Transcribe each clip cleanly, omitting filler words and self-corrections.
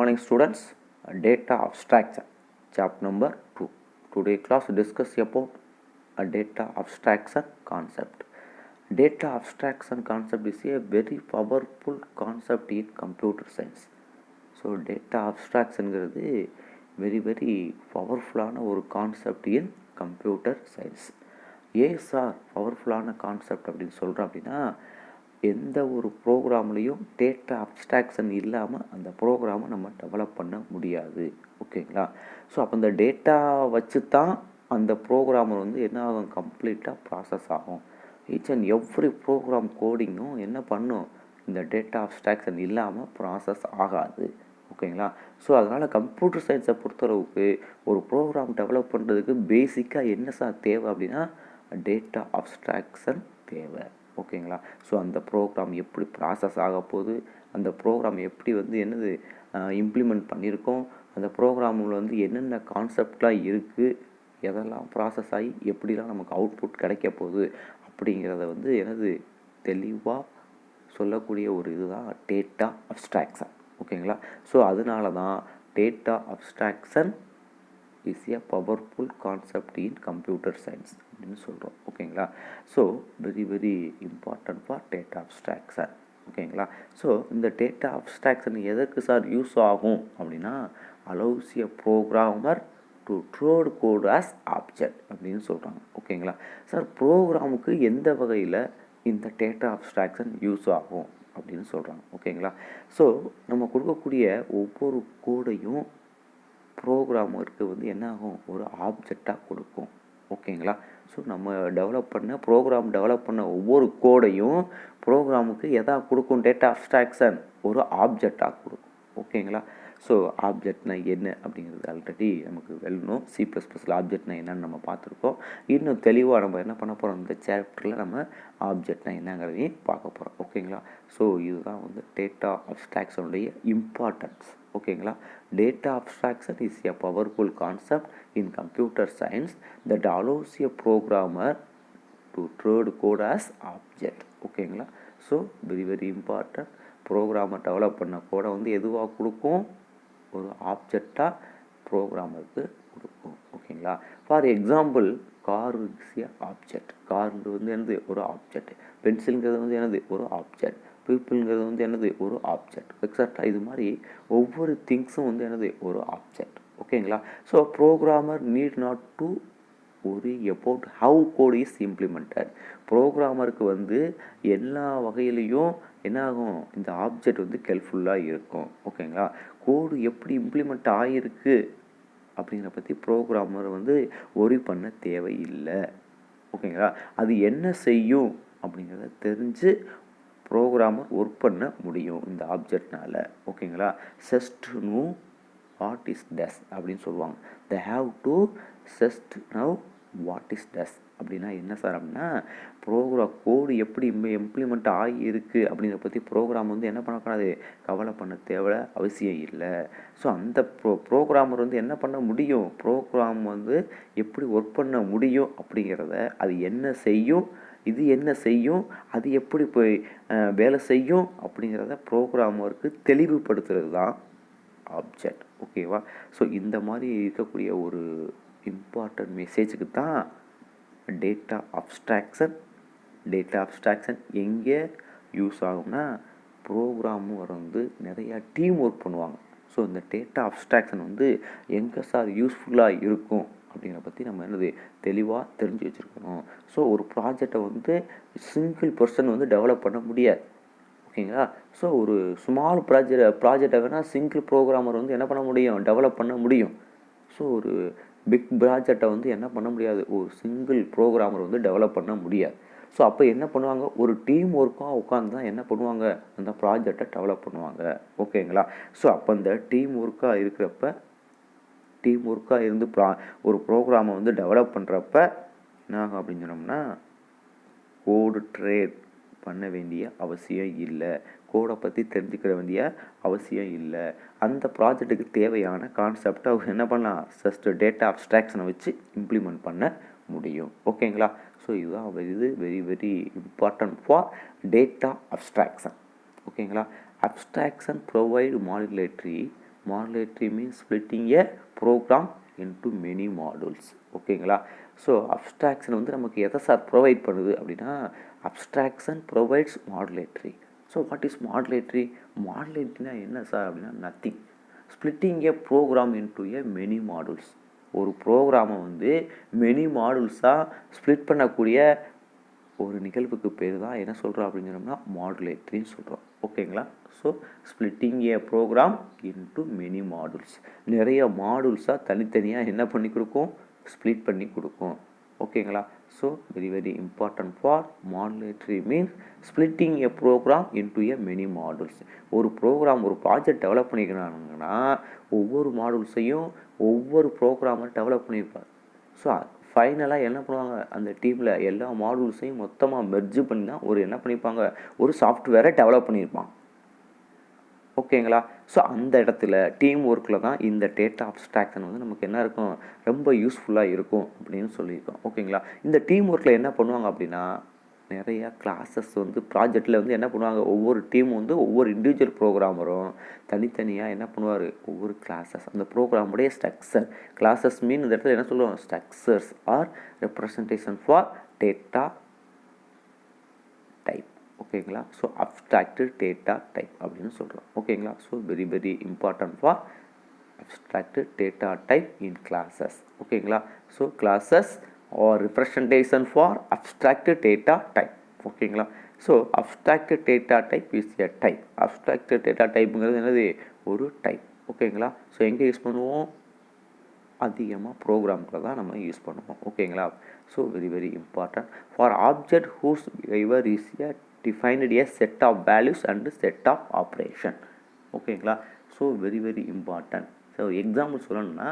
morning students. Data abstraction chapter number 2. Today class discuss about a data abstraction concept. Data abstraction concept is a very powerful concept in computer science. So data abstraction ங்கிறது very பவர்ஃபுல்லான ஒரு concept in computer science. ஏன் sir பவர்ஃபுல்லான concept அப்படின்னு சொல்கிறோம் அப்படின்னா, எந்த ஒரு ப்ரோக்ராம்லேயும் டேட்டா அப்ஸ்ட்ராக்ஷன் இல்லாமல் அந்த ப்ரோக்ராமை நம்ம டெவலப் பண்ண முடியாது. ஓகேங்களா? ஸோ அப்போ அந்த டேட்டா வச்சு தான் அந்த ப்ரோக்ராமர் வந்து என்ன ஆகும், கம்ப்ளீட்டாக ப்ராசஸ் ஆகும். ஈச் அண்ட் எவ்ரி ப்ரோக்ராம் கோடிங்கும் என்ன பண்ணும், இந்த டேட்டா அப்ஸ்ட்ராக்ஷன் இல்லாமல் ப்ராசஸ் ஆகாது. ஓகேங்களா? ஸோ அதனால் கம்ப்யூட்டர் சயின்ஸை பொறுத்தளவுக்கு ஒரு ப்ரோக்ராம் டெவலப் பண்ணுறதுக்கு பேசிக்காக என்ன சார் தேவை அப்படின்னா, டேட்டா அப்ஸ்ட்ராக்ஷன் தேவை. ஓகேங்களா? ஸோ அந்த ப்ரோக்ராம் எப்படி ப்ராசஸ் ஆக போகுது, அந்த ப்ரோக்ராம் எப்படி வந்து என்னது இம்ப்ளிமெண்ட் பண்ணியிருக்கோம், அந்த ப்ரோக்ராமில் வந்து என்னென்ன கான்செப்ட்லாம் இருக்குது, எதெல்லாம் ப்ராசஸ் ஆகி எப்படிலாம் நமக்கு அவுட்புட் கிடைக்க போகுது அப்படிங்கிறத வந்து என்னது தெளிவாக சொல்லக்கூடிய ஒரு இதுதான் டேட்டா அப்ஸ்ட்ராக்ஷன். ஓகேங்களா? ஸோ அதனால தான் data abstraction is a powerful concept in computer science அப்படின்னு சொல்கிறோம். ஓகேங்களா? So very important for data abstraction. ஓகேங்களா? ஸோ இந்த டேட்டா அப்ஸ்ட்ராக்ஷன் எதற்கு சார் யூஸ் ஆகும் அப்படின்னா, allows a programmer to treat code as object அப்படின்னு சொல்கிறாங்க. ஓகேங்களா? சார் ப்ரோக்ராமுக்கு எந்த வகையில் இந்த டேட்டா அப்ஸ்ட்ராக்ஷன் யூஸ் ஆகும் அப்படின்னு சொல்கிறாங்க. ஓகேங்களா? ஸோ நம்ம கொடுக்கக்கூடிய ஒவ்வொரு கோடையும் ப்ரோக்ராமருக்கு வந்து என்ன ஆகும், ஒரு ஆப்ஜெக்டாக கொடுக்கும். ஓகேங்களா? ஸோ நம்ம ப்ரோக்ராம் டெவலப் பண்ண ஒவ்வொரு கோடையும் ப்ரோக்ராமுக்கு எதாக கொடுக்கும், டேட்டா அப்ஸ்ட்ராக்ஷன் ஒரு ஆப்ஜெக்டாக கொடுக்கும். ஓகேங்களா? ஸோ ஆப்ஜெக்ட்னா என்ன அப்படிங்கிறது ஆல்ரெடி நமக்கு வெல்லணும். C++ல் ஆப்ஜெக்ட்னா என்னன்னு நம்ம பார்த்துருக்கோம். இன்னும் தெளிவாக நம்ம என்ன பண்ண போகிறோம், இந்த சாப்டரில் நம்ம ஆப்ஜெக்ட்னா என்னங்கிறதையும் பார்க்க போகிறோம். ஓகேங்களா? ஸோ இதுதான் வந்து டேட்டா அப்ஸ்ட்ராக்ஷனுடைய இம்பார்ட்டன்ஸ். ஓகேங்களா? Data abstraction is a powerful concept in computer science that allows a programmer to treat code as object. ஓகேங்களா? So very important. Programmer develop பண்ண கோடை வந்து எதுவாக கொடுக்கும், ஒரு ஆப்ஜெக்டாக ப்ரோக்ராமருக்கு கொடுக்கும். ஓகேங்களா? For example, car is a object. Car வந்து என்னது, ஒரு ஆப்ஜெக்ட். பென்சில்ங்கிறது வந்து என்னது, ஒரு ஆப்ஜெக்ட். பீப்புளுங்கிறது வந்து என்னது, ஒரு ஆப்ஜெக்ட். எக்ஸட்ரா இது மாதிரி ஒவ்வொரு திங்ஸும் வந்து என்னது, ஒரு ஆப்ஜெக்ட். ஓகேங்களா? So programmer need not to worry about how code is implemented. ப்ரோக்ராமருக்கு வந்து எல்லா வகையிலையும் என்ன ஆகும், இந்த ஆப்ஜெக்ட் வந்து ஹெல்ப்ஃபுல்லாக இருக்கும். ஓகேங்களா? கோடு எப்படி இம்ப்ளிமெண்ட் ஆகிருக்கு அப்படிங்கிற பற்றி ப்ரோக்ராமர் வந்து worry பண்ண தேவையில்லை. ஓகேங்களா? அது என்ன செய்யும் அப்படிங்கிறத தெரிஞ்சு ப்ரோக்ராமர் ஒர்க் பண்ண முடியும் இந்த ஆப்ஜெக்ட்னால. ஓகேங்களா? Just know what is does அப்படின்னு சொல்லுவாங்க. They have to just now what is does அப்படின்னா என்ன சார் அப்படின்னா, ப்ரோக்ராம் கோடு எப்படி இம்ப்ளிமெண்ட் ஆகியிருக்கு அப்படிங்கிற பற்றி ப்ரோக்ராம் வந்து என்ன பண்ணக்கூடாது, கவலை பண்ண தேவை அவசியம் இல்லை. ஸோ அந்த ப்ரோக்ராமர் வந்து என்ன பண்ண முடியும், ப்ரோக்ராம் வந்து எப்படி ஒர்க் பண்ண முடியும் அப்படிங்கிறத, அது என்ன செய்யும், இது என்ன செய்யும், அது எப்படி போய் வேலை செய்யும் அப்படிங்கிறத ப்ரோக்ராமருக்கு தெளிவுபடுத்துறது தான் ஆப்ஜெக்ட். ஓகேவா? ஸோ இந்த மாதிரி இருக்கக்கூடிய ஒரு இம்பார்ட்டன்ட் மெசேஜுக்கு தான் டேட்டா அப்ஸ்ட்ராக்ஷன் எங்கே யூஸ் ஆகும்னா, ப்ரோக்ராமும் வந்து நிறையா டீம் ஒர்க் பண்ணுவாங்க. ஸோ இந்த டேட்டா அப்ஸ்ட்ராக்ஷன் வந்து எங்கே சார் யூஸ்ஃபுல்லாக இருக்கும் அப்படிங்கிற பற்றி நம்ம என்னது தெளிவாக தெரிஞ்சு வச்சுருக்கணும். ஸோ ஒரு ப்ராஜெக்டை வந்து சிங்கிள் பர்சன் வந்து டெவலப் பண்ண முடியாது. ஓகேங்களா? ஸோ ஒரு ஸ்மால் ப்ராஜெக்டை வேணால் சிங்கிள் ப்ரோக்ராமர் வந்து என்ன பண்ண முடியும், டெவலப் பண்ண முடியும். ஸோ ஒரு பிக் ப்ராஜெக்டை வந்து என்ன பண்ண முடியாது, ஒரு சிங்கிள் ப்ரோக்ராமர் வந்து டெவலப் பண்ண முடியாது. ஸோ அப்போ என்ன பண்ணுவாங்க, ஒரு டீம் ஒர்க்காக உட்காந்து தான் என்ன பண்ணுவாங்க, அந்த ப்ராஜெக்டை டெவலப் பண்ணுவாங்க. ஓகேங்களா? ஸோ அப்போ அந்த டீம் ஒர்க்காக இருந்து ஒரு ப்ரோக்ராமை வந்து டெவலப் பண்ணுறப்ப என்ன ஆகும் அப்படின்னு சொன்னோம்னா, கோடு ட்ரேட் பண்ண வேண்டிய அவசியம் இல்லை, கோடை பற்றி தெரிஞ்சுக்கிற வேண்டிய அவசியம் இல்லை. அந்த ப்ராஜெக்ட்டுக்கு தேவையான கான்செப்டை அவங்க என்ன பண்ணலாம், ஜஸ்ட் டேட்டா அப்ஸ்ட்ராக்ஷனை வச்சு இம்ப்ளிமெண்ட் பண்ண முடியும். ஓகேங்களா? ஸோ இதுதான் very important for data abstraction. ஓகேங்களா? Abstraction provide modularity modularity means splitting a program into many modules. ஓகேங்களா? ஸோ அப்ஸ்ட்ராக்ஷன் வந்து நமக்கு எதை சார் ப்ரொவைட் பண்ணுது அப்படின்னா, abstraction provides modularity. So what is modularity? மாடுலேட்டரினா என்ன சார் அப்படின்னா, nothing. Splitting a program into a many modules. ஒரு ப்ரோக்ராமை வந்து மெனி மாடியூல்ஸாக ஸ்ப்ளிட் பண்ணக்கூடிய ஒரு நிகழ்வுக்கு பேர் தான் என்ன சொல்கிறோம் அப்படின்னு சொன்னோம்னா மாடுலேட்டரின்னு சொல்கிறோம். ஓகேங்களா? So splitting a program into many modules. நிறைய மாடியூல்ஸாக தனித்தனியாக என்ன பண்ணி கொடுக்கும்? ஸ்ப்ளிட் பண்ணி கொடுக்கும். ஓகேங்களா? So very very important for modularity means splitting a program into a many modules. ஒரு ப்ரோக்ராம் ஒரு ப்ராஜெக்ட் டெவலப் பண்ணிக்கிறாங்கன்னா ஒவ்வொரு மாடியூல்ஸையும் ஒவ்வொரு ப்ரோக்ராமர் டெவலப் பண்ணியிருப்பார். ஸோ ஃபைனலாக என்ன பண்ணுவாங்க, அந்த டீமில் எல்லா மாடியூல்ஸையும் மொத்தமாக மெர்ஜ் பண்ணி தான் ஒரு என்ன பண்ணியிருப்பாங்க, ஒரு சாஃப்ட்வேரை டெவலப் பண்ணியிருப்பாங்க. ஓகேங்களா? ஸோ அந்த இடத்துல டீம் ஒர்க்கில் தான் இந்த டேட்டா அப்ஸ்ட்ராக்ஷன் வந்து நமக்கு என்ன இருக்கும், ரொம்ப யூஸ்ஃபுல்லாக இருக்கும் அப்படின்னு சொல்லியிருக்கோம். ஓகேங்களா? இந்த டீம் ஒர்க்கில் என்ன பண்ணுவாங்க அப்படின்னா, நிறையா கிளாஸஸ் வந்து ப்ராஜெக்டில் வந்து என்ன பண்ணுவாங்க, ஒவ்வொரு டீமும் வந்து ஒவ்வொரு இண்டிவிஜுவல் ப்ரோக்ராமரும் தனித்தனியாக என்ன பண்ணுவார், ஒவ்வொரு கிளாஸஸ் அந்த ப்ரோக்ராமுடைய ஸ்ட்ரக்சர். கிளாஸஸ் மீன் இந்த இடத்துல என்ன சொல்லுவோம், structures are representation for data type. ஓகேங்களா? ஸோ அப்ஸ்ட்ராக்டட் டேட்டா டைப் அப்படின்னு சொல்கிறோம். ஓகேங்களா? So very very important for abstracted data type in classes. ஓகேங்களா? So classes are representation for abstracted data type. ஓகேங்களா? So abstracted data type is a type. abstracted data typeங்கிறது என்னது, ஒரு type. ஓகேங்களா? So எங்கே யூஸ் பண்ணுவோம், அதிகமாக ப்ரோக்ராம்கில் தான் நம்ம யூஸ் பண்ணுவோம். ஓகேங்களா? So very very important for object whose behaviour is a defined a set of values and set of operation. ஓகேங்களா? So very very important. So example சொல்லணும்னா,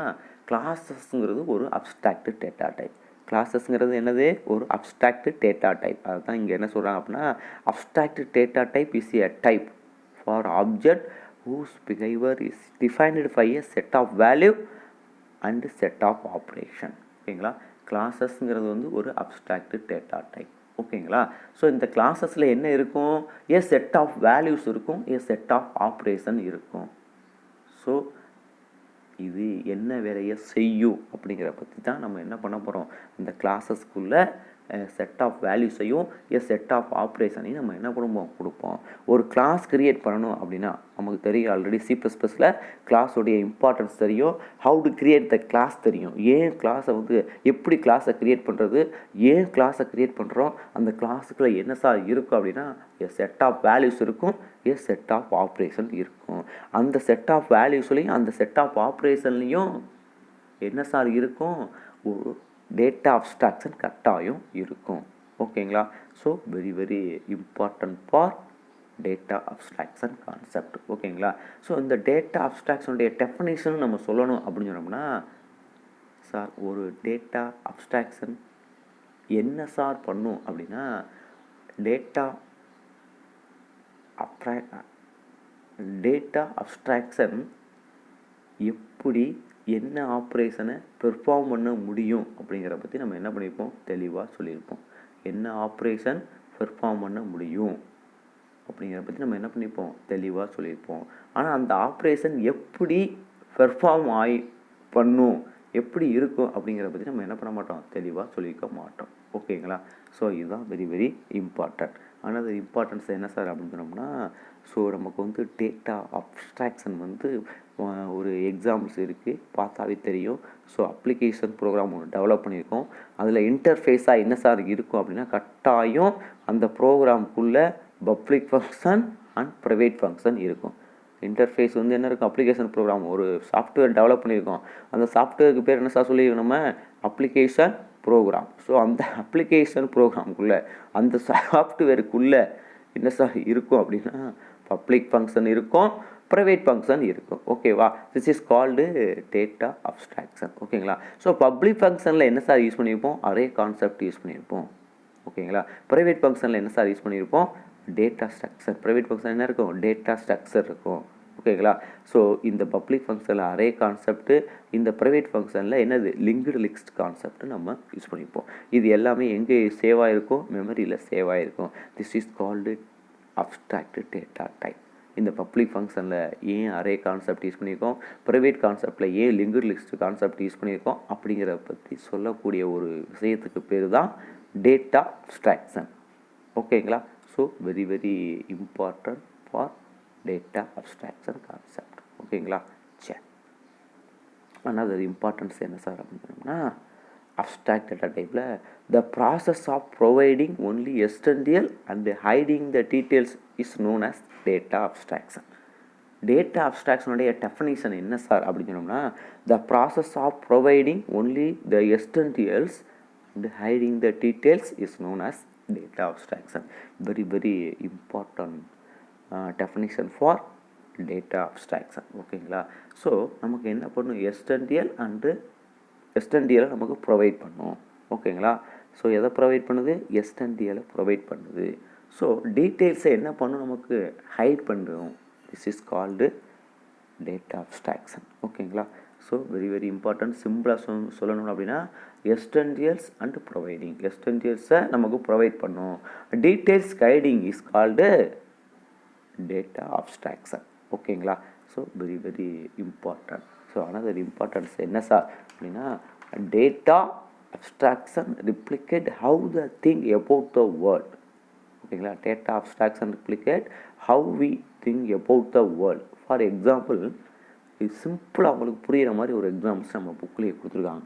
கிளாஸஸ்ங்கிறது ஒரு அப்ஸ்ட்ராக்ட் டேட்டா டைப். கிளாஸஸ்ங்கிறது என்னது, ஒரு அப்ஸ்ட்ராக்ட் டேட்டா டைப். அதுதான் இங்கே என்ன சொல்கிறாங்க அப்படின்னா, abstract data type is a type for object whose behaviour is defined by a set of value and set of operation. ஓகேங்களா? கிளாஸஸ்ங்கிறது வந்து ஒரு அப்ஸ்ட்ராக்ட் டேட்டா டைப். ஓகேங்களா? ஸோ இந்த கிளாஸஸில் என்ன இருக்கும், ஏ செட் ஆஃப் வேல்யூஸ் இருக்கும், ஏ செட் ஆஃப் ஆப்ரேஷன் இருக்கும். ஸோ இது என்ன வேலையை செய்யும் அப்படிங்கிற பற்றி தான் நம்ம என்ன பண்ண போகிறோம், இந்த கிளாஸஸ்க்குள்ளே செட் ஆஃப் வேல்யூஸையும் எ செட் ஆஃப் ஆப்ரேஷனையும் நம்ம என்ன பண்ணுவோம், கொடுப்போம். ஒரு கிளாஸ் கிரியேட் பண்ணணும் அப்படின்னா நமக்கு தெரியும், ஆல்ரெடி C++ல் கிளாஸோடைய இம்பார்ட்டன்ஸ் தெரியும், how to create the class தெரியும். ஏன் கிளாஸை வந்து எப்படி கிளாஸை கிரியேட் பண்ணுறது, ஏன் கிளாஸை கிரியேட் பண்ணுறோம், அந்த கிளாஸுக்குள்ளே என்ன சார் இருக்கும் அப்படின்னா, எ செட் ஆஃப் வேல்யூஸ் இருக்கும், எ செட் ஆஃப் ஆப்ரேஷன் இருக்கும். அந்த செட் ஆஃப் வேல்யூஸ்லையும் அந்த செட் ஆஃப் ஆப்ரேஷன்லையும் என்ன சார் இருக்கும், ஒரு டேட்டா அப்ஸ்ட்ராக்ஷன் கட்டாயம் இருக்கும். ஓகேங்களா? So very very important for data abstraction concept. ஓகேங்களா? ஸோ இந்த டேட்டா அப்ஸ்ட்ராக்ஷனுடைய டெஃபினேஷன் நம்ம சொல்லணும் அப்படின்னு சொன்னோம்னா, சார் ஒரு டேட்டா அப்ஸ்ட்ராக்ஷன் என்ன சார் பண்ணும் அப்படின்னா, டேட்டா அப்ஸ்ட்ராக்ஷன் எப்படி என்ன ஆப்ரேஷனை பெர்ஃபார்ம் பண்ண முடியும் அப்படிங்கிற பற்றி நம்ம என்ன பண்ணியிருப்போம், தெளிவாக சொல்லியிருப்போம். என்ன ஆப்ரேஷன் பெர்ஃபார்ம் பண்ண முடியும் அப்படிங்கிற பற்றி நம்ம என்ன பண்ணியிருப்போம், தெளிவாக சொல்லியிருப்போம். ஆனால் அந்த ஆப்ரேஷன் எப்படி பெர்ஃபார்ம் பண்ணும், எப்படி இருக்கும் அப்படிங்கிற பற்றி நம்ம என்ன பண்ண மாட்டோம், தெளிவாக சொல்லியிருக்க மாட்டோம். ஓகேங்களா? ஸோ இதுதான் வெரி வெரி இம்பார்ட்டன்ட். ஆனால் அது இம்பார்ட்டன்ஸ் என்ன சார் அப்படின்னு சொன்னோம்னா, ஸோ நமக்கு வந்து டேட்டா அப்ஸ்ட்ராக்ஷன் வந்து ஒரு எக்ஸாம்பிள்ஸ் இருக்குது, பார்த்தாவே தெரியும். ஸோ அப்ளிகேஷன் ப்ரோக்ராம் ஒன்று டெவலப் பண்ணியிருக்கோம், அதில் இன்டர்ஃபேஸாக என்ன சார் இருக்கும் அப்படின்னா, கட்டாயம் அந்த ப்ரோக்ராம்குள்ளே public function and private function இருக்கும். இன்டர்ஃபேஸ் வந்து என்ன இருக்கும், அப்ளிகேஷன் ப்ரோக்ராம் ஒரு சாஃப்ட்வேர் டெவலப் பண்ணியிருக்கோம், அந்த சாஃப்ட்வேருக்கு பேர் என்ன சார் சொல்லியிருக்கோம், நம்ம அப்ளிகேஷன் ப்ரோக்ராம். ஸோ அந்த அப்ளிகேஷன் ப்ரோக்ராமுக்குள்ளே அந்த சாஃப்ட்வேருக்குள்ளே என்ன சார் இருக்கும் அப்படின்னா, பப்ளிக் ஃபங்க்ஷன் இருக்கும், ப்ரைவேட் ஃபங்க்ஷன் இருக்கும். ஓகேவா? This is called data abstraction. ஓகேங்களா? ஸோ பப்ளிக் ஃபங்க்ஷனில் என்ன சார் யூஸ் பண்ணியிருப்போம், அரே கான்செப்ட் யூஸ் பண்ணியிருப்போம். ஓகேங்களா? ப்ரைவேட் ஃபங்க்ஷனில் என்ன சார் யூஸ் பண்ணியிருப்போம், டேட்டா ஸ்ட்ரக்சர். ப்ரைவேட் ஃபங்க்ஷன் என்ன இருக்கும், டேட்டா ஸ்ட்ரக்சர் இருக்கும். ஓகேங்களா? ஸோ இந்த பப்ளிக் ஃபங்க்ஷனில் அரே கான்செப்ட்டு, இந்த ப்ரைவேட் ஃபங்க்ஷனில் என்னது, லிங்க்டு லிஸ்ட் கான்செப்ட்டு நம்ம யூஸ் பண்ணியிருப்போம். இது எல்லாமே எங்கே சேவ் ஆகிருக்கும், மெமரியில் சேவ் ஆகிருக்கும். This is called abstract data type. இந்த பப்ளிக் ஃபங்க்ஷனில் ஏன் அரே கான்செப்ட் யூஸ் பண்ணியிருக்கோம், ப்ரைவேட் கான்செப்டில் ஏன் லிங்க்டு லிஸ்ட் கான்செப்ட் யூஸ் பண்ணியிருக்கோம் அப்படிங்கிறத பற்றி சொல்லக்கூடிய ஒரு விஷயத்துக்கு பேர் தான் டேட்டா அப்ஸ்ட்ராக்ஷன். ஓகேங்களா? So very very important for data abstraction concept. ஓகேங்களா? சரி, ஆனால் அது இம்பார்ட்டன்ஸ் என்ன சார் அப்படின்னா, abstract data typeல the process of providing only external and hiding the details is known as data abstraction. Data அப்ஸ்ட்ராக்ஷனுடைய டெஃபினிஷன் என்ன sir அப்படின்னு சொன்னோம்னா, the process of providing only the essentials and hiding the details is known as data abstraction. Very very important definition for data abstraction. ஓகேங்களா? So நமக்கு என்ன பண்ணும், எஸ்டென்டியலை நமக்கு provide பண்ணும். ஓகேங்களா? ஸோ எதை ப்ரொவைட் பண்ணுது, எஸ்டென்டியலை ப்ரொவைட் பண்ணுது. ஸோ டீட்டெயில்ஸை என்ன பண்ணும், நமக்கு ஹைட் பண்ணுறோம். This is called data abstraction. ஓகேங்களா? So very very important. சிம்பிளாக சொல்லணும் அப்படின்னா, எஸ்டென்டியல்ஸ் அண்ட் ப்ரொவைடிங், எஸ்டென்டியல்ஸை நமக்கு ப்ரொவைட் பண்ணும். டீட்டெயில்ஸ் கைடிங் இஸ் கால்டு டேட்டா அப்ஸ்ட்ராக்ஷன். ஓகேங்களா? So very very important. So another importance என்ன சார் அப்படின்னா, data abstraction replicate how the thing about the world. ஓகேங்களா? Data abstraction replicate how we think about the world. For example, இது சிம்பிளாக அவங்களுக்கு புரிகிற மாதிரி ஒரு எக்ஸாம்பிள்ஸ் நம்ம புக்லேயே கொடுத்துருக்காங்க.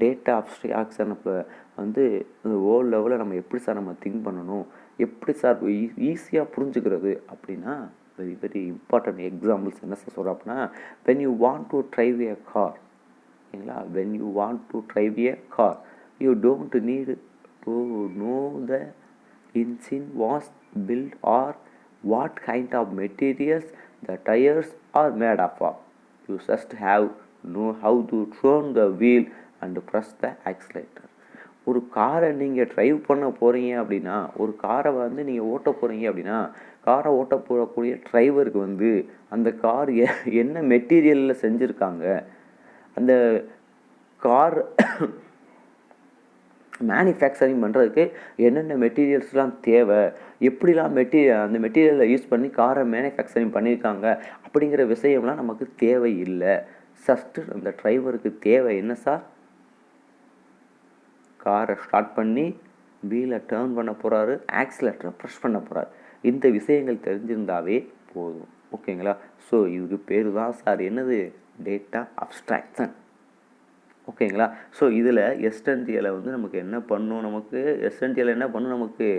டேட்டா அப்ஸ்ட்ராக்ஷன் இப்போ வந்து வேர்ல்டு லெவலில் நம்ம எப்படி சார் நம்ம திங்க் பண்ணணும், எப்படி சார் ஈஸியாக புரிஞ்சுக்கிறது அப்படின்னா, வெரி வெரி இம்பார்ட்டன்ட் எக்ஸாம்பிள்ஸ் என்ன சார் சொல்கிறோம் அப்படின்னா, when you want to drive a car. ஓகேங்களா? When you want to drive a car, you don't need to know the engine was built or what kind of materials the tires are made of. You just have know how to turn the wheel and press the accelerator. ஒரு காரை நீங்கள் drive பண்ண போகிறீங்க அப்படின்னா, ஒரு காரை வந்து நீங்கள் ஓட்ட போகிறீங்க அப்படின்னா, காரை ஓட்ட போகக்கூடிய டிரைவருக்கு வந்து அந்த கார் என்ன மெட்டீரியலில் செஞ்சுருக்காங்க, அந்த கார் மேனுஃபேக்சரிங் பண்ணுறதுக்கு என்னென்ன மெட்டீரியல்ஸ்லாம் தேவை, எப்படிலாம் அந்த மெட்டீரியலை யூஸ் பண்ணி காரை மேனுஃபேக்சரிங் பண்ணியிருக்காங்க அப்படிங்கிற விஷயம்லாம் நமக்கு தேவை இல்லை. ஜஸ்ட்டு அந்த டிரைவருக்கு தேவை என்ன சார், காரை ஸ்டார்ட் பண்ணி வீலை டேர்ன் பண்ண போகிறாரு, ஆக்சிலேட்டரை ப்ரெஸ் பண்ண போகிறாரு. இந்த விஷயங்கள் தெரிஞ்சிருந்தாவே போதும். ஓகேங்களா? ஸோ இதுக்கு பேர் தான் சார் என்னது, டேட்டா அப்ஸ்ட்ராக்ஷன். ஓகேங்களா? ஸோ இதில் எஸ்டென்டியலை வந்து நமக்கு என்ன பண்ணும், நமக்கு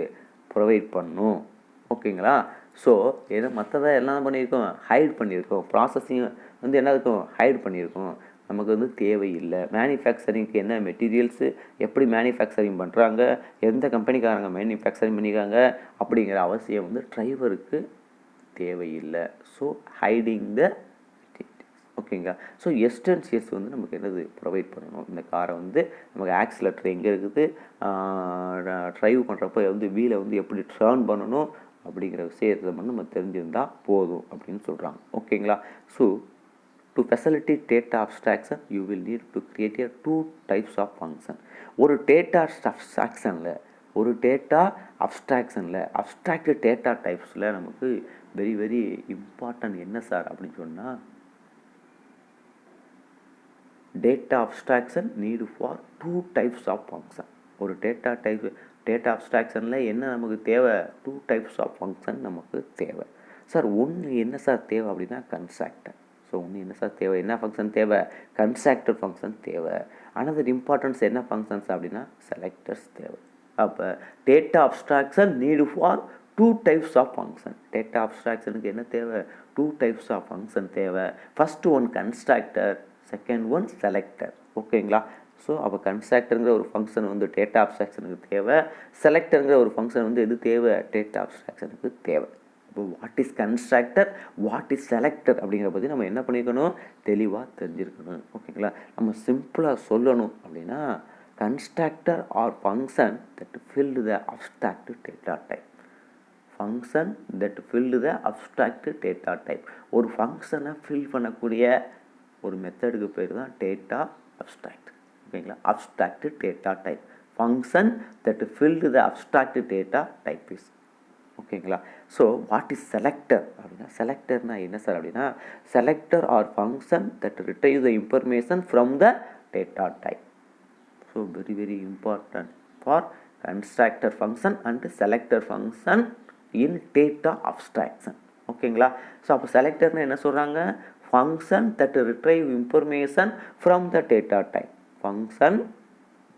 ப்ரொவைட் பண்ணும். ஓகேங்களா? ஸோ ஏதோ மற்றதை எல்லாம் பண்ணியிருக்கோம், ஹைட் பண்ணியிருக்கோம். ப்ராசஸிங் வந்து என்ன இருக்கும், ஹைட் பண்ணியிருக்கோம். நமக்கு வந்து தேவையில்லை. மேனுஃபேக்சரிங்க்கு என்ன மெட்டீரியல்ஸு, எப்படி மேனுஃபேக்சரிங் பண்ணுறாங்க, எந்த கம்பெனிக்காரங்க மேனுஃபேக்சரிங் பண்ணியிருக்காங்க அப்படிங்கிற அவசியம் வந்து டிரைவருக்கு தேவையில்லை. ஸோ ஹைடிங் த, ஓகேங்களா? ஸோ எஸ்டென்சியஸ் வந்து நமக்கு என்னது ப்ரொவைட் பண்ணணும். இந்த காரை வந்து நமக்கு ஆக்சிலேட்டர் எங்கே இருக்குது, ட்ரைவ் பண்ணுறப்ப வந்து வீலை வந்து எப்படி டர்ன் பண்ணணும் அப்படிங்கிற விஷயத்தை வந்து நம்ம தெரிஞ்சிருந்தால் போதும் அப்படின்னு சொல்கிறாங்க. ஓகேங்களா? So to facilitate data abstraction you will need to create a 2 types of function. ஒரு டேட்டா அப்ஸ்ட்ராக்ஷனில் அப்ஸ்ட்ராக்ட் டேட்டா டைப்ஸில் நமக்கு வெரி வெரி இம்பார்ட்டன்ட் என்ன சார் அப்படின்னு சொன்னால், data abstraction need for 2 types of function. ஒரு டேட்டா அப்ஸ்ட்ராக்ஷனில் என்ன நமக்கு தேவை, 2 types ஆஃப் ஃபங்க்ஷன் நமக்கு தேவை. சார் ஒன்று என்ன சார் தேவை அப்படின்னா கன்ஸ்ட்ரக்டர். ஸோ ஒன்று என்ன சார் தேவை, என்ன ஃபங்க்ஷன் தேவை, கன்ஸ்ட்ரக்டர் ஃபங்க்ஷன் தேவை. அனதர் இம்பார்ட்டன்ஸ் என்ன ஃபங்க்ஷன்ஸ் அப்படின்னா செலக்டர்ஸ் தேவை. அப்போ data abstraction need for 2 types of function. Data அப்ஸ்ட்ராக்ஷனுக்கு என்ன தேவை, 2 types ஆஃப் ஃபங்க்ஷன் தேவை. First one constructor, second one selector. ஓகேங்களா? ஸோ அப்போ கன்ஸ்ட்ரக்டருங்கிற ஒரு ஃபங்க்ஷன் வந்து டேட்டா அப்ஸ்ட்ராக்ஷனுக்கு தேவை, செலக்டருங்கிற ஒரு ஃபங்க்ஷன் வந்து எது தேவை, டேட்டா அப்ஸ்ட்ராக்ஷனுக்கு தேவை. இப்போ what is constructor, what is selector அப்படிங்கிற பற்றி நம்ம என்ன பண்ணியிருக்கணும், தெளிவாக தெரிஞ்சிருக்கணும். ஓகேங்களா? நம்ம சிம்பிளாக சொல்லணும் அப்படின்னா, constructor are function that filled the abstract data type. Function that filled the abstract data type. ஒரு ஃபங்க்ஷனை ஃபில் பண்ணக்கூடிய ஒரு மெத்தடுக்கு பேர் தான் டேட்டா அப்ஸ்ட்ராக்ட். ஓகேங்களா? Abstract data type, function that filled the abstract data type is. Okay. ஓகேங்களா. So what is selector அப்படின்னா, செலக்டர்னா என்ன சார் அப்படின்னா, selector are function that retrieve the information from the data type. So very very important for constructor function and selector function in data abstraction. ஓகேங்களா. So அப்போ செலக்டர்னு என்ன சொல்கிறாங்க, function that retrieve information from the data type. Function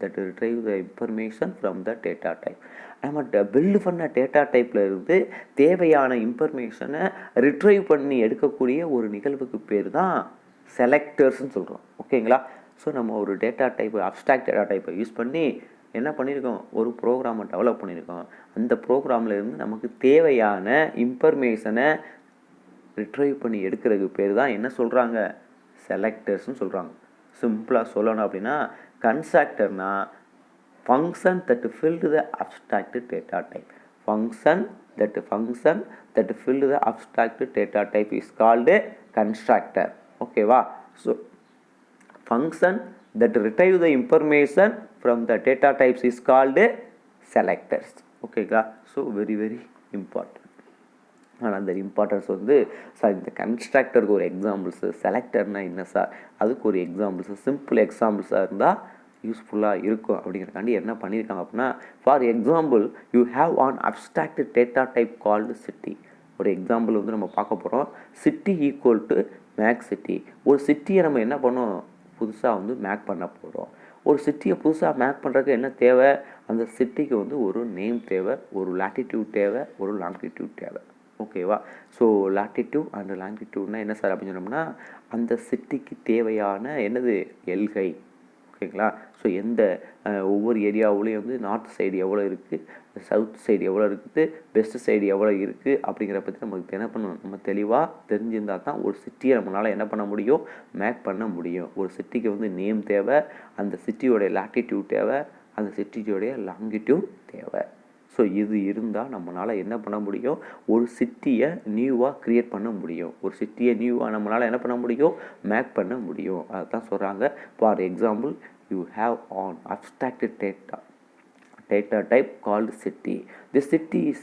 that retrieve the information from the data type. நம்ம build பண்ண data டைப்பில் இருந்து தேவையான இன்ஃபர்மேஷனை ரிட்ரைவ் பண்ணி எடுக்கக்கூடிய ஒரு நிகழ்வுக்கு பேர் தான் செலக்டர்ஸ்ன்னு சொல்கிறோம். ஓகேங்களா. ஸோ நம்ம ஒரு டேட்டா டைப், அப்ஸ்ட்ராக்ட் டேட்டா டைப்பை யூஸ் பண்ணி என்ன பண்ணியிருக்கோம், ஒரு ப்ரோக்ராமை டெவலப் பண்ணியிருக்கோம். அந்த ப்ரோக்ராமில் இருந்து நமக்கு தேவையான இன்ஃபர்மேஷனை ரிட்ரைவ் பண்ணி எடுக்கிறதுக்கு பேர் தான் என்ன சொல்கிறாங்க, செலக்டர்ஸ்னு சொல்கிறாங்க. சிம்பிளாக சொல்லணும் அப்படின்னா, கன்ஸ்ட்ரக்டர்னா function that filled the abstract data type. Function that filled the abstract data type is called a constructor. Okay va. So function that retrieve the information from the data types is called a selectors. Okay ga. So very very important. ஆனால் அந்த importance வந்து sir இந்த கன்ஸ்ட்ரக்டருக்கு ஒரு examples, செலக்டர்னால் என்ன sir அதுக்கு ஒரு examples, simple எக்ஸாம்பிள்ஸாக இருந்தால் யூஸ்ஃபுல்லாக இருக்கும் அப்படிங்கிறக்காண்டி என்ன பண்ணியிருக்காங்க அப்படின்னா, for example you have an abstract data type called city. ஒரு எக்ஸாம்பிள் வந்து நம்ம பார்க்க போகிறோம். City equal to make city. ஒரு சிட்டியை நம்ம என்ன பண்ணோம், புதுசாக வந்து மேக் பண்ண போகிறோம். ஒரு சிட்டியை புதுசாக மேக் பண்ணுறதுக்கு என்ன தேவை, அந்த சிட்டிக்கு வந்து ஒரு நேம் தேவை, ஒரு லாட்டிடியூட் தேவை, ஒரு லாங்கிடியூட் தேவை. ஓகேவா. ஸோ லாட்டிடியூட் அண்ட் லாங்கிடியூட்னா என்ன சார் அப்படின்னு சொன்னோம்னா, அந்த சிட்டிக்கு தேவையான என்னது எல்கை. ஓகேங்களா. ஸோ எந்த ஒவ்வொரு ஏரியாவுலேயும் வந்து நார்த் சைடு எவ்வளோ இருக்குது, சவுத் சைடு எவ்வளோ இருக்குது, வெஸ்ட் சைடு எவ்வளோ இருக்குது அப்படிங்கிற பற்றி நமக்கு என்ன பண்ணணும், நம்ம தெளிவாக தெரிஞ்சிருந்தால் தான் ஒரு சிட்டியை நம்மளால் என்ன பண்ண முடியும், மேக் பண்ண முடியும். ஒரு சிட்டிக்கு வந்து நேம் தேவை, அந்த சிட்டியோடைய லாட்டிடியூட் தேவை, அந்த சிட்டியோடைய லாங்கிடியூட் தேவை. ஸோ இது இருந்தால் நம்மளால் என்ன பண்ண முடியும், ஒரு சிட்டியை நியூவாக க்ரியேட் பண்ண முடியும். ஒரு சிட்டியை நியூவாக நம்மளால் என்ன பண்ண முடியும், மேக் பண்ண முடியும். அதுதான் சொல்கிறாங்க. For example you have an abstract data type called city. The city is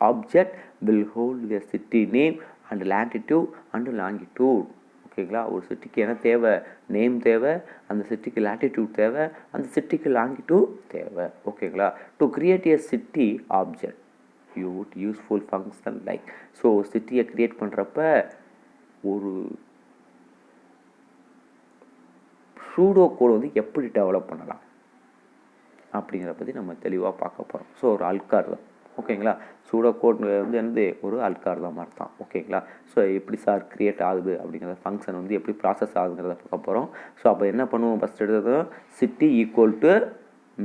object will hold the city name and latitude and longitude. ஓகேங்களா. ஒரு சிட்டிக்கு என்ன தேவை, நேம் தேவை, அந்த சிட்டிக்கு லாட்டிடியூட் தேவை, அந்த சிட்டிக்கு லாங்கிடியூட் தேவை. ஓகேங்களா. To create A city object you would useful function like. So சிட்டியை கிரியேட் பண்ணுறப்ப ஒரு சூடோ கோட் வந்து எப்படி டெவலப் பண்ணலாம் அப்படிங்கிற பற்றி நம்ம தெளிவாக பார்க்க போகிறோம். ஸோ ஒரு அல்கார் தான். ஓகேங்களா. சூடோ கோட் வந்து என்னது, ஒரு அல்கார் தான் மாதிரி தான். ஓகேங்களா. ஸோ எப்படி சார் க்ரியேட் ஆகுது அப்படிங்கிறத, ஃபங்க்ஷன் வந்து எப்படி ப்ராசஸ் ஆகுதுங்கிறத பார்க்க போகிறோம். ஸோ அப்போ என்ன பண்ணுவோம், ஃபஸ்ட் எடுத்தது city equal to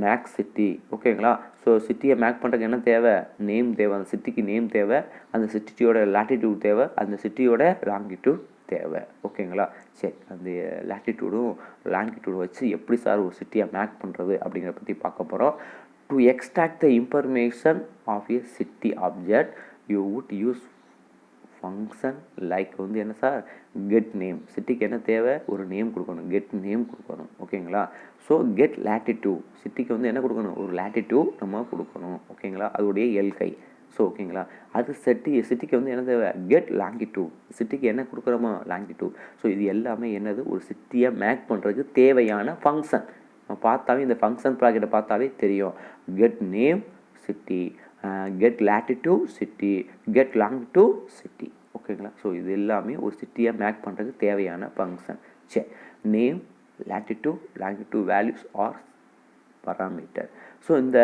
make city. ஓகேங்களா. ஸோ சிட்டியை மேக் பண்ணுறதுக்கு என்ன தேவை, நேம் தேவை, அந்த சிட்டிக்கு நேம் தேவை, அந்த சிட்டியோட லாட்டிடியூட் தேவை, அந்த சிட்டியோட லாங்கிடியூட் தேவை. ஓகேங்களா. சரி, அந்த லாட்டிடியூடும் லாங்கிடியூடும் வச்சு எப்படி சார் ஒரு சிட்டியை மேக் பண்ணுறது அப்படிங்கிறத பற்றி பார்க்க போகிறோம். To extract the information of a city object you would use function like வந்து என்ன சார், கெட் நேம். சிட்டிக்கு என்ன தேவை, ஒரு நேம் கொடுக்கணும், கெட் நேம் கொடுக்கணும். ஓகேங்களா. ஸோ கெட் லாட்டிடியூட், சிட்டிக்கு வந்து என்ன கொடுக்கணும், ஒரு லாட்டிடியூட் நம்ம கொடுக்கணும். ஓகேங்களா. அதோடைய எல்கை. ஸோ ஓகேங்களா. அது சிட்டிக்கு வந்து என்ன தேவை, கெட் லாங்கிடியூட். சிட்டிக்கு என்ன கொடுக்குறோமோ லாங்கிடியூட். ஸோ இது எல்லாமே என்னது, ஒரு சிட்டியை மேக் பண்ணுறதுக்கு தேவையான ஃபங்க்ஷன். நம்ம பார்த்தாவே இந்த ஃபங்க்ஷன் ப்ராக்கெட்டை பார்த்தாவே தெரியும். Get name city, get latitude city, get longitude city. ஓகேங்களா. ஸோ இது எல்லாமே ஒரு சிட்டியை மேக் பண்ணுறதுக்கு தேவையான ஃபங்க்ஷன். சரி, name, latitude, longitude values are parameter. So இந்த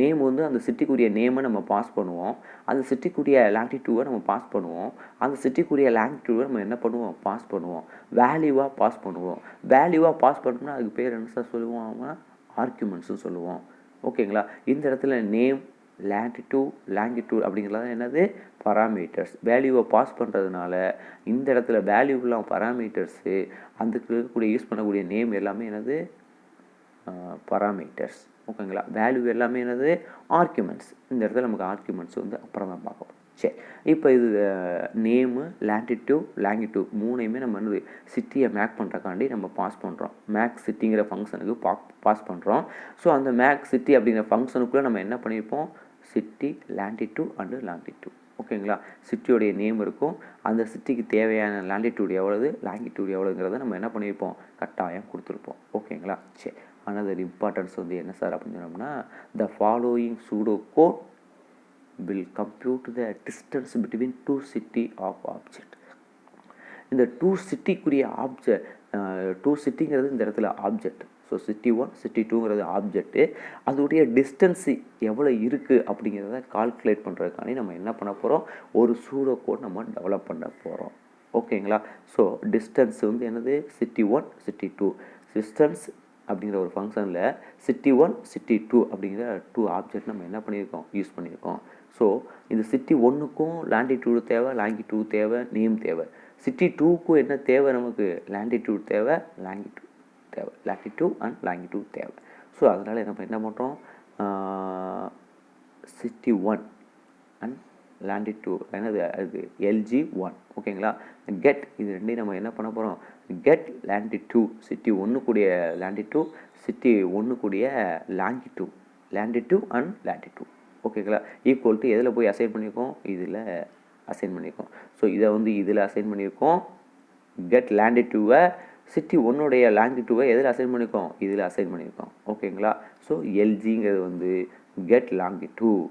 நேம் வந்து அந்த சிட்டிக்குரிய நேமை நம்ம பாஸ் பண்ணுவோம், அந்த சிட்டிக்குரிய லாட்டிடியூடை நம்ம பாஸ் பண்ணுவோம், அந்த சிட்டிக்குரிய லாங்கிடியூடை நம்ம என்ன பண்ணுவோம், பாஸ் பண்ணுவோம், வேல்யூவாக பாஸ் பண்ணுவோம். வேல்யூவாக பாஸ் பண்ணோம்னா அதுக்கு பேர் என்ன சார் சொல்லுவோம், ஆர்குமெண்ட்ஸ்னு சொல்லுவோம். ஓகேங்களா. இந்த இடத்துல நேம், லாட்டிடியூட், லாங்கிடியூட் அப்படிங்கிறது என்னது, பராமீட்டர்ஸ். வேல்யூவை பாஸ் பண்ணுறதுனால இந்த இடத்துல வேல்யூலாம் பராமீட்டர்ஸு, அதுக்கு இருக்கக்கூடிய யூஸ் பண்ணக்கூடிய நேம் எல்லாமே என்னது, பராமீட்டர்ஸ். ஓகேங்களா. வேல்யூ எல்லாமே என்னது, ஆர்குமெண்ட்ஸ். இந்த இடத்துல நமக்கு ஆர்குமெண்ட்ஸ் வந்து அப்புறம் தான் பார்க்கணும். சரி, இப்போ இது நேமு, லாட்டிடியூட், லாங்கிடியூட் மூணையுமே நம்ம என்னது, சிட்டியை மேக் பண்ணுறக்காண்டி நம்ம பாஸ் பண்ணுறோம். மேக் சிட்டிங்கிற ஃபங்க்ஷனுக்கு பாஸ் பண்ணுறோம். ஸோ அந்த மேக் சிட்டி அப்படிங்கிற ஃபங்க்ஷனுக்குள்ளே நம்ம என்ன பண்ணியிருப்போம், சிட்டி லாண்டிடியூட் அண்டு லாங்கிடியூட். ஓகேங்களா, சிட்டியோடைய நேம் இருக்கும், அந்த சிட்டிக்கு தேவையான லாண்டிடியூட் எவ்வளவு லாங்கிடியூட் எவ்வளோங்கிறத நம்ம என்ன பண்ணியிருப்போம், கட்டாயம் கொடுத்துருப்போம். ஓகேங்களா, சரி. another இம்பார்ட்டன்ஸ் வந்து என்ன சார் அப்படின்னு சொன்னோம்னா, the following pseudo code will compute the distance between two city of object. இந்த டூ சிட்டிக்குரிய ஆப்ஜெக்ட், டூ சிட்டிங்கிறது இந்த இடத்துல ஆப்ஜெக்ட். ஸோ சிட்டி 1 சிட்டி 2ங்கிறது ஆப்ஜெக்ட்டு, அதோடைய டிஸ்டன்ஸு எவ்வளோ இருக்குது அப்படிங்கிறத கால்குலேட் பண்ணுறதுக்காண்டி நம்ம என்ன பண்ண போகிறோம், ஒரு சூடோ கோட் நம்ம டெவலப் பண்ண போகிறோம். ஓகேங்களா, ஸோ டிஸ்டன்ஸ் வந்து என்னது, சிட்டி 1 சிட்டி 2. டிஸ்டன்ஸ் அப்படிங்கிற ஒரு ஃபங்க்ஷனில் சிட்டி 1 சிட்டி 2 அப்படிங்கிற டூ ஆப்ஜெக்ட் நம்ம என்ன பண்ணியிருக்கோம், யூஸ் பண்ணியிருக்கோம். ஸோ இந்த சிட்டி 1க்கும் லாண்டிடியூடு தேவை, லாங்கிடியூட் தேவை, நேம் தேவை. சிட்டி 2க்கும் என்ன தேவை, நமக்கு லாண்டிடியூட் தேவை, லாங்கிடியூட் தேவை, லாட்டிடியூட் அண்ட் லாங்கிடியூட் தேவை. ஸோ அதனால் நம்ம என்ன பண்ணுறோம், சிட்டி 1 அண்ட் லாண்டிடியூட் என்னது, அது LG1. ஓகேங்களா, கெட் இது ரெண்டையும் நம்ம என்ன பண்ண போகிறோம், கெட் லாண்டிடியூட் சிட்டி 1 கூடிய லாண்டிடியூட், சிட்டி 1 கூடிய லாங்கிடியூட், லாண்டிடியூட் அண்ட் லாட்டிடியூட். ஓகேங்களா, ஈக்குவல் டு எதில் போய் அசைன் பண்ணியிருக்கோம், இதில் அசைன் பண்ணியிருக்கோம். ஸோ இதை வந்து இதில் அசைன் பண்ணியிருக்கோம், கெட் லாண்டிடியூவை சிட்டி 1உடைய லாங்கிடியூவை எதில் அசைன் பண்ணியிருக்கோம், இதில் அசைன் பண்ணியிருக்கோம். ஓகேங்களா, ஸோ LGங்கிறது வந்து கெட் லாங்கிடியூட்,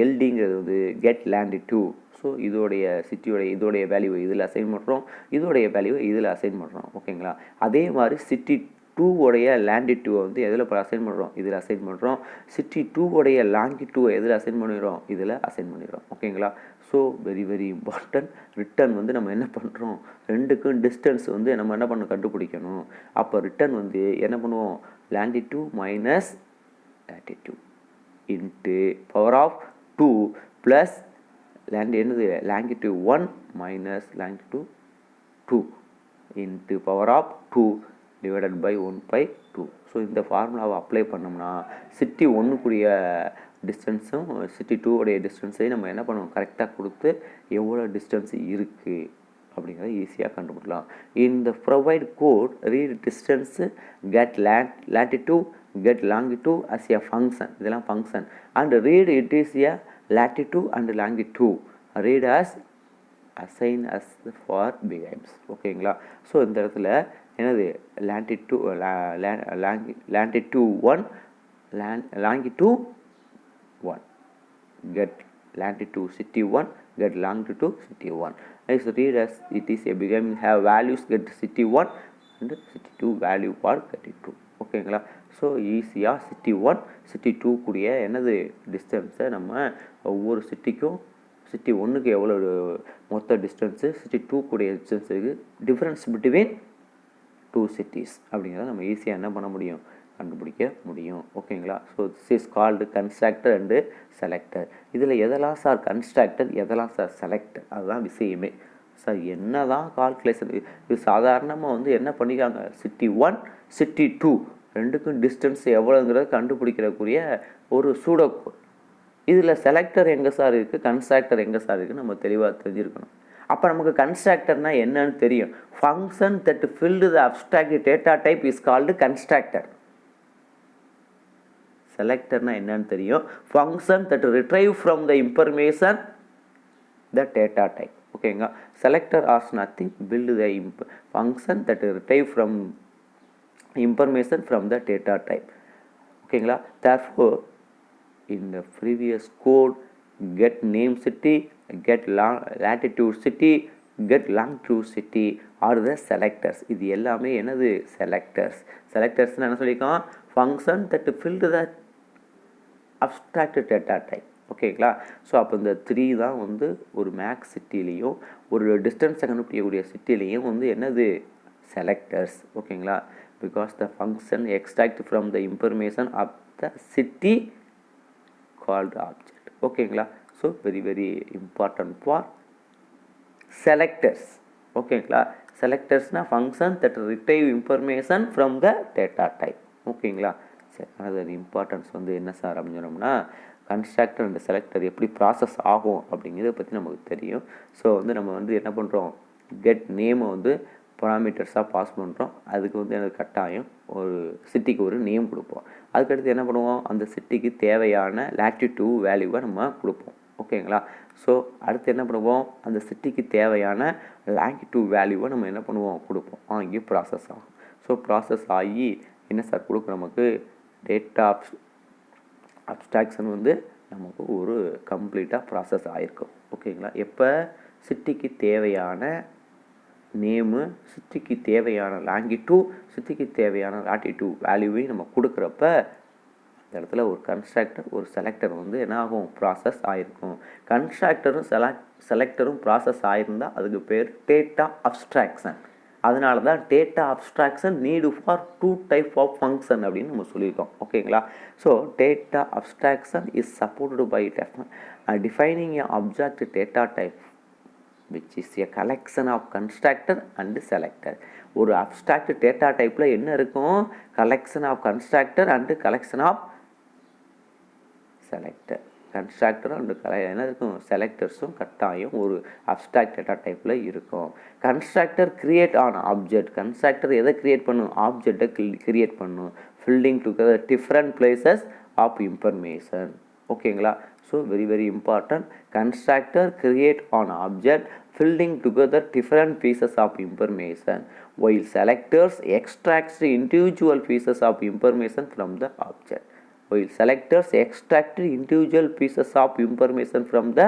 LDங்கிறது வந்து கெட் லாண்டிடியூட். ஸோ இதோடைய சிட்டியோடைய இதோடைய வேல்யூவை இதில் அசைன் பண்ணுறோம், இதோடைய வேல்யூவை இதில் அசைன் பண்ணுறோம். ஓகேங்களா, அதே மாதிரி சிட்டி 2உடைய லாண்டிடியூவை வந்து எதில் அசைன் பண்ணுறோம், இதில் அசைன் பண்ணுறோம். சிட்டி 2உடைய லாங்கிடியூவை எதில் அசைன் பண்ணிடுறோம், இதில் அசைன் பண்ணிடுறோம். ஓகேங்களா, so very very important. Return வந்து நம்ம என்ன பண்ணுறோம், ரெண்டுக்கும் டிஸ்டன்ஸ் வந்து நம்ம என்ன பண்ண கண்டுபிடிக்கணும். அப்போ ரிட்டன் வந்து என்ன பண்ணுவோம், latitude minus latitude into power of 2 plus என்னது longitude 1 minus longitude 2 into power of 2 divided by 1/2. So இந்த ஃபார்முலாவை அப்ளை பண்ணோம்னா சிட்டி 1க்குரிய டிஸ்டன்ஸும் சிட்டி 2உடைய டிஸ்டன்ஸையும் நம்ம என்ன பண்ணுவோம், கரெக்டாக கொடுத்து எவ்வளோ டிஸ்டன்ஸ் இருக்குது அப்படிங்கிறத ஈஸியாக கண்டுபிடிக்கலாம். இந்த provide code read distance, get latitude, get longitude as a function, இதெல்லாம் function, and read it is a latitude and longitude, read as assign as for behaves. ஓகேங்களா, ஸோ இந்த இடத்துல என்னது லாண்டிடியூட் 1 longitude 1, get latitude city 1, get longitude city 1. Is read as it is a behaving have values get city 1 and city 2 value for get 2. ஓகேங்களா, so ஈஸியாக city 1 city 2 கூடிய என்னது டிஸ்டன்ஸை நம்ம ஒவ்வொரு சிட்டிக்கும், சிட்டி 1க்கு எவ்வளோ மொத்த டிஸ்டன்ஸு, சிட்டி 2 கூடிய டிஸ்டன்ஸ் இருக்குது, டிஃப்ரென்ஸ் பிட்வீன் 2 cities அப்படிங்கிறத நம்ம ஈஸியாக என்ன பண்ண முடியும், கண்டுபிடிக்க முடியும். ஓகேங்களா, so this is called constructor and selector. இதில் எதெல்லாம் சார் கன்ஸ்ட்ரக்டர், எதெல்லாம் சார் செலக்டர், அதுதான் விஷயமே. சார் என்ன தான் கால்குலேஷன், இது சாதாரணமாக வந்து என்ன பண்ணிக்காங்க, சிட்டி 1 சிட்டி 2 ரெண்டுக்கும் டிஸ்டன்ஸ் எவ்வளோங்கிறத கண்டுபிடிக்கிறக்கூடிய ஒரு சூடோ கோட். இதில் செலக்டர் எங்கே சார் இருக்குது, கன்ஸ்ட்ரக்டர் எங்கே சார் இருக்குன்னு நம்ம தெளிவாக தெரிஞ்சிருக்கணும். அப்போ நமக்கு கன்ஸ்ட்ரக்டர்னா என்னன்னு தெரியும், function that filled the abstract data type is called constructor. செலக்டர்னா என்னன்னு தெரியும், function that retrieve from the information the data type. ஓகேங்களா, selector as nothing build the function that retrieve from information from the data type. ஓகேங்களா, therefore in the previous code get name city, get latitude city, get longitude city are the selectors. இது எல்லாமே என்னது selectors. selectors என்ன சொல்லியிருக்கோம், function that filled the abstract data type. ஓகேங்களா, so அப்போ இந்த 3 தான் வந்து ஒரு மேக்ஸ் சிட்டிலையும் ஒரு டிஸ்டன்ஸை கண்டுபிடிக்கக்கூடிய சிட்டிலையும் வந்து என்னது செலக்டர்ஸ். ஓகேங்களா, because the function extract from the information of the city called object. ஓகேங்களா, so very very important for selectors. ஓகேங்களா, செலக்டர்ஸ்னால் function that retrieve information from the data type. ஓகேங்களா, சரி. அது இம்பார்ட்டன்ஸ் வந்து என்ன சார் அப்படின்னு சொன்னோம்னா, கன்ஸ்ட்ரக்டர் அண்ட் செலக்டர் எப்படி ப்ராசஸ் ஆகும் அப்படிங்கிறத பற்றி நமக்கு தெரியும். ஸோ வந்து நம்ம வந்து என்ன பண்ணுறோம், கெட் நேமை வந்து பராமீட்டர்ஸாக பாஸ் பண்ணுறோம். அதுக்கு வந்து எனக்கு கட்டாயம் ஒரு சிட்டிக்கு ஒரு நேம் கொடுப்போம். அதுக்கடுத்து என்ன பண்ணுவோம், அந்த சிட்டிக்கு தேவையான லாட்டிடியூட் வேல்யூவை நம்ம கொடுப்போம். ஓகேங்களா? ஸோ அடுத்து என்ன பண்ணுவோம், அந்த சிட்டிக்கு தேவையான லாங்கிடியூட் வேல்யூவை நம்ம என்ன பண்ணுவோம், கொடுப்போம். இங்கே ப்ராசஸ் ஆகும். ஸோ ப்ராசஸ் ஆகி என்ன சார் கொடுக்கும், நமக்கு டேட்டா அப்ஸ்ட்ராக்ஷன் வந்து நமக்கு ஒரு கம்ப்ளீட்டாக ப்ராசஸ் ஆகிருக்கும். ஓகேங்களா? எப்போ சிட்டிக்கு தேவையான நேமு, சிட்டிக்கு தேவையான லாங்கிடியூட், சிட்டிக்கு தேவையான லாட்டிடியூட் வேல்யூவையும் நம்ம கொடுக்குறப்ப இந்த இடத்துல ஒரு கன்ஸ்ட்ரக்டர் ஒரு செலக்டர் வந்து என்ன ஆகும், ப்ராசஸ் ஆகிருக்கும். கன்ஸ்ட்ரக்டரும் செலக்டரும் ப்ராசஸ் ஆகிருந்தால் அதுக்கு பேர் டேட்டா அப்ஸ்ட்ராக்ஷன். அதனால தான் data abstraction need for 2 type of function அப்படின்னு நம்ம சொல்லியிருக்கோம். ஓகேங்களா? So data abstraction is supported by defining a object data type which is a collection of constructor and selector. ஒரு abstract data typeல என்ன இருக்கும், collection of constructor and collection of selector. constructor and என்ன இருக்கும், செலக்டர்ஸும் கட்டாயம் ஒரு abstract data typeல இருக்கும். constructor create on object. constructor எதை create பண்ணும், ஆப்ஜெக்டை create பண்ணும், filling together different places of information. ஓகேங்களா? So very important. Constructor create on object filling together different pieces of information, while selectors extracts the individual pieces of information from the object. While selectors extract individual pieces of information from the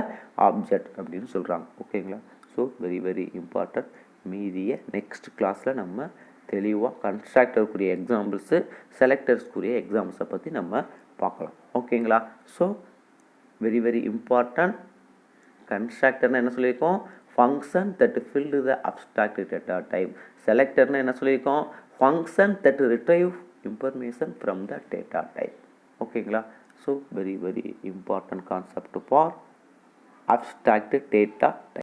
object அப்படின்னு சொல்கிறாங்க. ஓகேங்களா? So very important. மீதியை next கிளாஸில் நம்ம தெளிவாக கன்ஸ்ட்ரக்டருக்குரிய examples, செலக்டர்ஸ்க்குரிய எக்ஸாம்பிள்ஸை பற்றி நம்ம பார்க்கலாம். ஓகேங்களா? So very important. கன்ஸ்ட்ரக்டர்னு என்ன சொல்லியிருக்கோம், function that filled the abstract data type. செலக்டர்னு என்ன சொல்லியிருக்கோம், function that retrieve information from the data type. ஓகேங்களா? So very important concept for abstract data type.